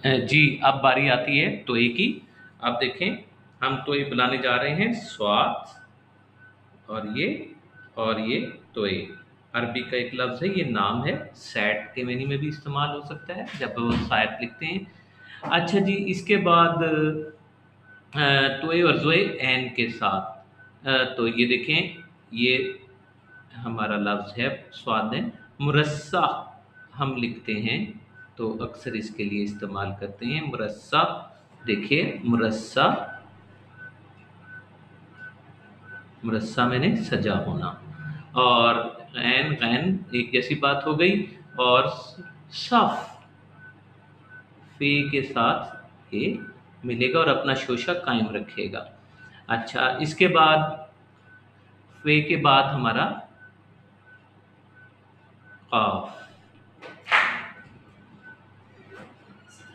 जी अब बारी आती है तोए की। अब देखें, हम तोए बुलाने जा रहे हैं स्वाद, और ये तोए। अरबी का एक लफ्ज़ है, ये नाम है, सैट के मैनी में भी इस्तेमाल हो सकता है जब वो शायद लिखते हैं। अच्छा जी, इसके बाद तोए और जोए एन के साथ। तो ये देखें, ये हमारा लफ्ज़ है स्वाद है। मुरस्सा हम लिखते हैं तो अक्सर इसके लिए इस्तेमाल करते हैं मुरस्सा। देखिए मुरस्सा, मुरस्सा मैंने सजा होना। और गैन गैन एक जैसी बात हो गई। और सफ, फे के साथ ये मिलेगा और अपना शोशा कायम रखेगा। अच्छा, इसके बाद फे के बाद हमारा काफ।